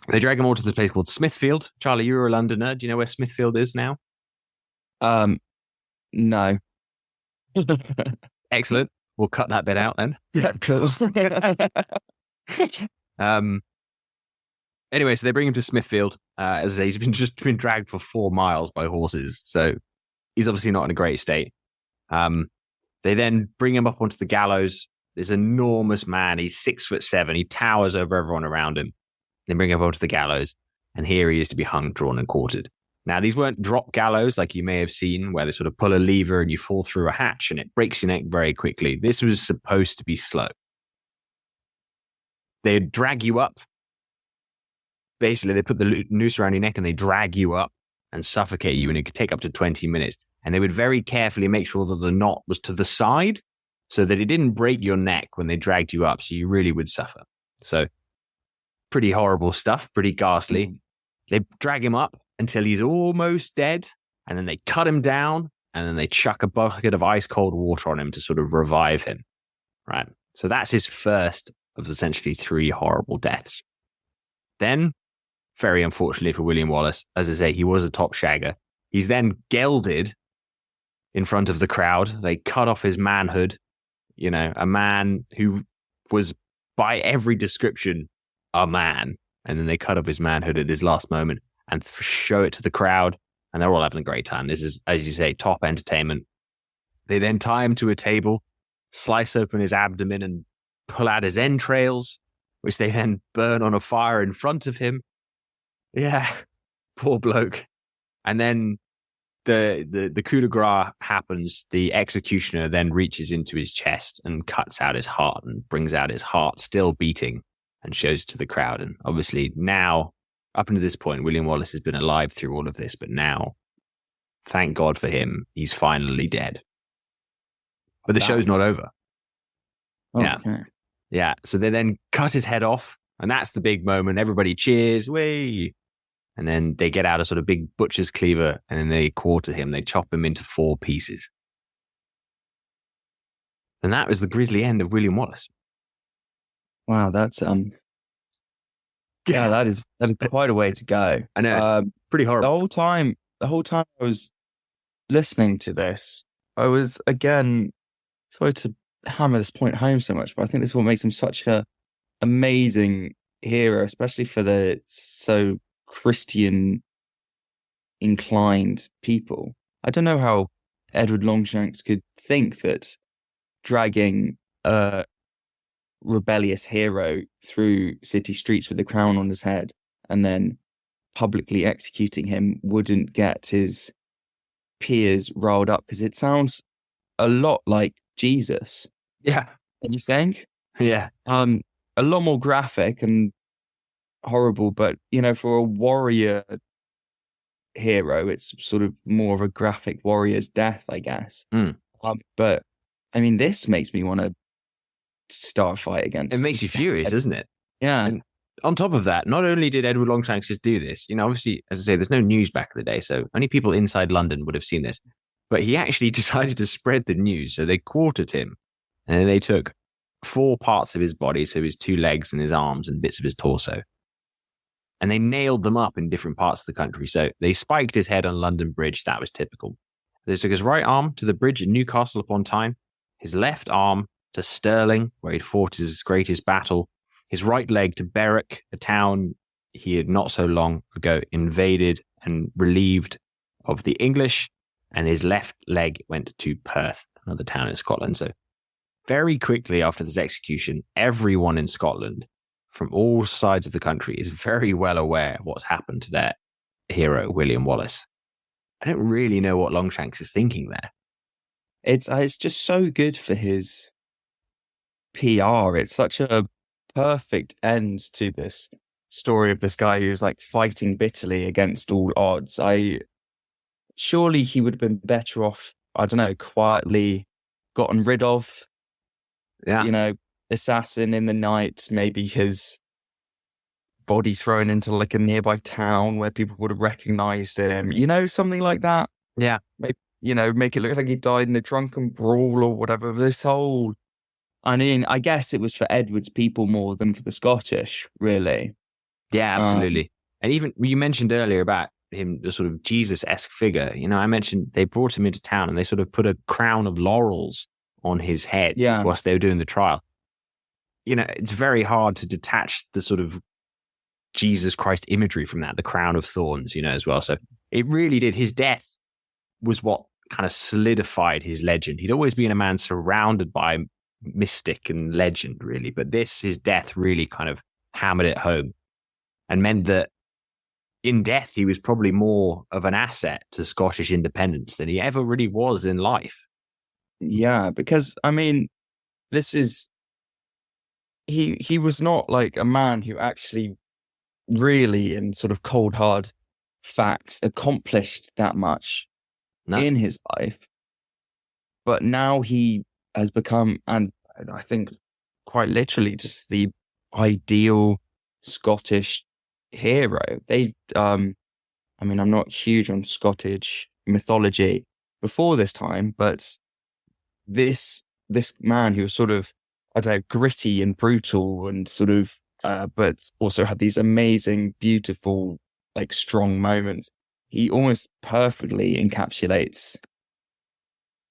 they drag him all to this place called Smithfield. Charlie, you're a Londoner. Do you know where Smithfield is now? No. Excellent. We'll cut that bit out then. Yeah, cool. Anyway, so they bring him to Smithfield. As I say, he's been dragged for 4 miles by horses, so he's obviously not in a great state. They then bring him up onto the gallows. This enormous man, he's 6'7". He towers over everyone around him. They bring him up onto the gallows, and here he is to be hung, drawn, and quartered. Now, these weren't drop gallows like you may have seen, where they sort of pull a lever and you fall through a hatch and it breaks your neck very quickly. This was supposed to be slow. They'd drag you up. Basically, they put the noose around your neck and they drag you up and suffocate you, and it could take up to 20 minutes. And they would very carefully make sure that the knot was to the side so that it didn't break your neck when they dragged you up, so you really would suffer. So, pretty horrible stuff, pretty ghastly. They drag him up until he's almost dead, and then they cut him down, and then they chuck a bucket of ice cold water on him to sort of revive him. Right. So that's his first of essentially 3 horrible deaths. Then, very unfortunately for William Wallace, as I say, he was a top shagger. He's then gelded in front of the crowd. They cut off his manhood. You know, a man who was by every description a man. And then they cut off his manhood at his last moment and show it to the crowd. And they're all having a great time. This is, as you say, top entertainment. They then tie him to a table, slice open his abdomen and pull out his entrails, which they then burn on a fire in front of him. Yeah, poor bloke. And then the coup de grace happens. The executioner then reaches into his chest and cuts out his heart and brings out his heart still beating and shows it to the crowd. And obviously now, up until this point, William Wallace has been alive through all of this, but now, thank God for him, he's finally dead. But the show's not over. Okay. Yeah. So they then cut his head off, and that's the big moment. Everybody cheers, way. And then they get out a sort of big butcher's cleaver, and then they quarter him. They chop him into 4 pieces. And that was the grisly end of William Wallace. Wow, that's yeah, that is quite a way to go. I know, pretty horrible. The whole time I was listening to this, I was again, sorry to hammer this point home so much, but I think this is what makes him such a amazing hero, especially for the so Christian inclined people. I don't know how Edward Longshanks could think that dragging a rebellious hero through city streets with a crown on his head and then publicly executing him wouldn't get his peers riled up, because it sounds a lot like Jesus. Yeah. Don't you think? Yeah. A lot more graphic and horrible, but for a warrior hero, it's sort of more of a graphic warrior's death, I guess. But I mean, this makes me want to start a fight against. It makes you furious, doesn't it? Yeah. And on top of that, not only did Edward Longshanks just do this, obviously, as I say, there's no news back in the day, so only people inside London would have seen this. But he actually decided to spread the news, so they quartered him, and then they took 4 parts of his body, so his 2 legs and his arms and bits of his torso, and they nailed them up in different parts of the country. So they spiked his head on London Bridge. That was typical. They took his right arm to the bridge at Newcastle upon Tyne, his left arm to Stirling, where he'd fought his greatest battle, his right leg to Berwick, a town he had not so long ago invaded and relieved of the English, and his left leg went to Perth, another town in Scotland. So very quickly after this execution, everyone in Scotland from all sides of the country is very well aware of what's happened to their hero, William Wallace. I don't really know what Longshanks is thinking there. It's just so good for his PR. It's such a perfect end to this story of this guy who's like fighting bitterly against all odds. Surely he would have been better off, I don't know, quietly gotten rid of. Yeah. Assassin in the night, maybe his body thrown into like a nearby town where people would have recognized him, something like that. Yeah. Maybe, make it look like he died in a drunken brawl or whatever. I guess it was for Edward's people more than for the Scottish, really. Yeah, absolutely. And even you mentioned earlier about him, the sort of Jesus-esque figure. I mentioned they brought him into town and they sort of put a crown of laurels on his head whilst they were doing the trial. It's very hard to detach the sort of Jesus Christ imagery from that, the crown of thorns, as well. So it really did. His death was what kind of solidified his legend. He'd always been a man surrounded by mystic and legend, really. But his death really kind of hammered it home and meant that in death, he was probably more of an asset to Scottish independence than he ever really was in life. Yeah, because, he was not like a man who actually really, in sort of cold, hard facts, accomplished that much in his life. But now he has become, and I think quite literally, just the ideal Scottish hero. I'm not huge on Scottish mythology before this time, but this man who was sort of, gritty and brutal and sort of, but also had these amazing, beautiful, like strong moments. He almost perfectly encapsulates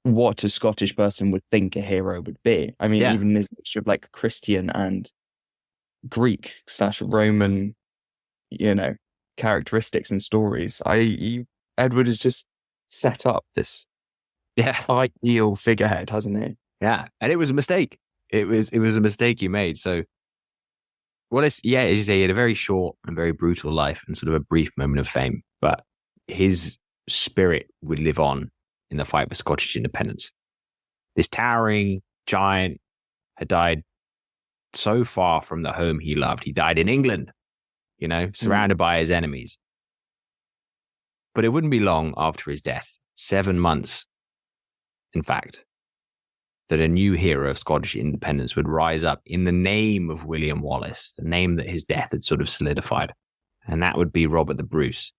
what a Scottish person would think a hero would be. Even this mixture of like Christian and Greek/Roman, characteristics and stories. Edward has just set up this ideal figurehead, hasn't he? Yeah, and it was a mistake. It was a mistake you made. So, as you say, he had a very short and very brutal life and sort of a brief moment of fame, but his spirit would live on in the fight for Scottish independence. This towering giant had died so far from the home he loved. He died in England, surrounded by his enemies. But it wouldn't be long after his death, 7 months, in fact, that a new hero of Scottish independence would rise up in the name of William Wallace, the name that his death had sort of solidified. And that would be Robert the Bruce,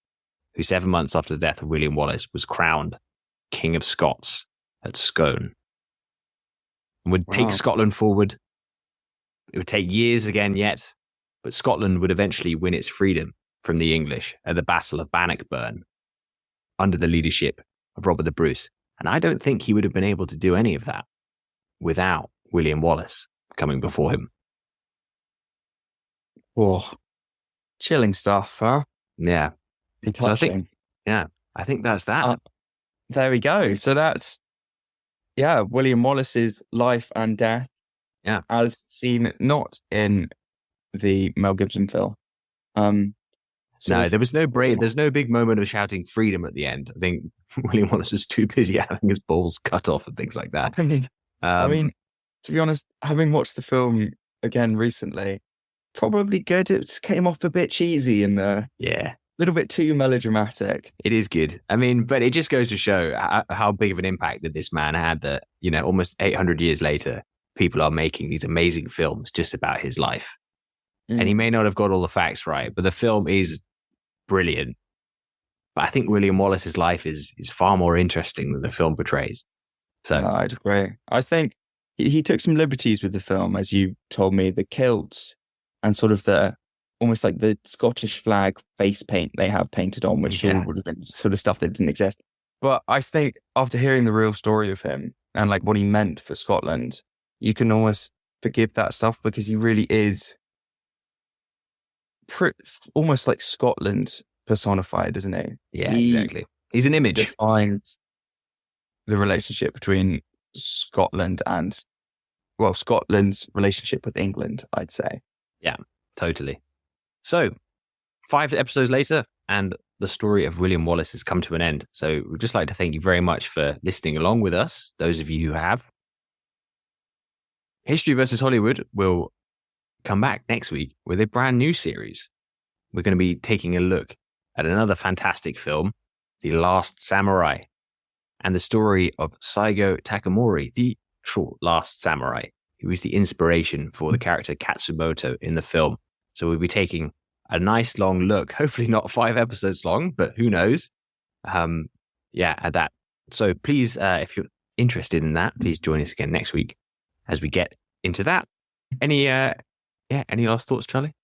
who 7 months after the death of William Wallace was crowned King of Scots at Scone. And would take Scotland forward. It would take years again yet, but Scotland would eventually win its freedom from the English at the Battle of Bannockburn under the leadership of Robert the Bruce. And I don't think he would have been able to do any of that without William Wallace coming before him. Oh, chilling stuff, huh? Yeah. So I think that's that. There we go. So that's, William Wallace's life and death. Yeah. As seen not in the Mel Gibson film. There was there's no big moment of shouting freedom at the end. I think William Wallace was too busy having his balls cut off and things like that. To be honest, having watched the film again recently, probably good. It just came off a bit cheesy and a little bit too melodramatic. It is good. But it just goes to show how big of an impact that this man had that, almost 800 years later, people are making these amazing films just about his life. And he may not have got all the facts right, but the film is brilliant. But I think William Wallace's life is far more interesting than the film portrays. So I'd agree. I think he took some liberties with the film, as you told me, the kilts and sort of the almost like the Scottish flag face paint they have painted on, which all would have been sort of stuff that didn't exist. But I think after hearing the real story of him and like what he meant for Scotland, you can almost forgive that stuff because he really is almost like Scotland personified, isn't he? Yeah, exactly. He's an image. Defines the relationship between Scotland and, Scotland's relationship with England, I'd say. Yeah, totally. So, 5 episodes later, and the story of William Wallace has come to an end. So, we'd just like to thank you very much for listening along with us, those of you who have. History vs. Hollywood will come back next week with a brand new series. We're going to be taking a look at another fantastic film, The Last Samurai, and the story of Saigo Takamori, the short Last Samurai, who is the inspiration for the character Katsumoto in the film. So we'll be taking a nice long look. Hopefully not 5 episodes long, but who knows? At that. So please, if you're interested in that, please join us again next week as we get into that. Any last thoughts, Charlie?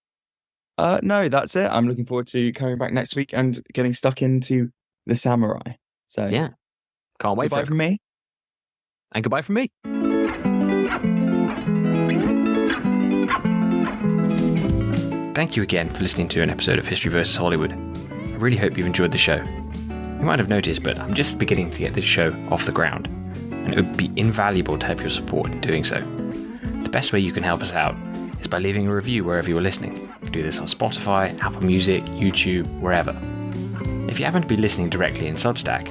No, that's it. I'm looking forward to coming back next week and getting stuck into the samurai. So yeah, can't wait. Goodbye from me. And goodbye from me. Thank you again for listening to an episode of History vs. Hollywood. I really hope you've enjoyed the show. You might have noticed, but I'm just beginning to get this show off the ground, and it would be invaluable to have your support in doing so. The best way you can help us out is by leaving a review wherever you're listening. You can do this on Spotify, Apple Music, YouTube, wherever. If you happen to be listening directly in Substack,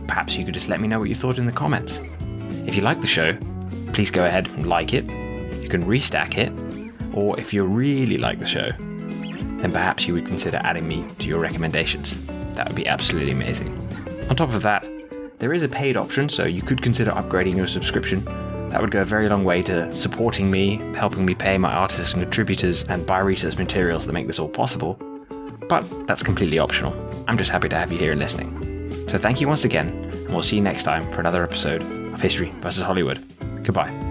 perhaps you could just let me know what you thought in the comments. If you like the show, please go ahead and like it. You can restack it, or if you really like the show, then perhaps you would consider adding me to your recommendations. That would be absolutely amazing. On top of that, there is a paid option, so you could consider upgrading your subscription. That would go a very long way to supporting me, helping me pay my artists and contributors, and buy research materials that make this all possible. But that's completely optional. I'm just happy to have you here and listening. So thank you once again, and we'll see you next time for another episode of History vs. Hollywood. Goodbye.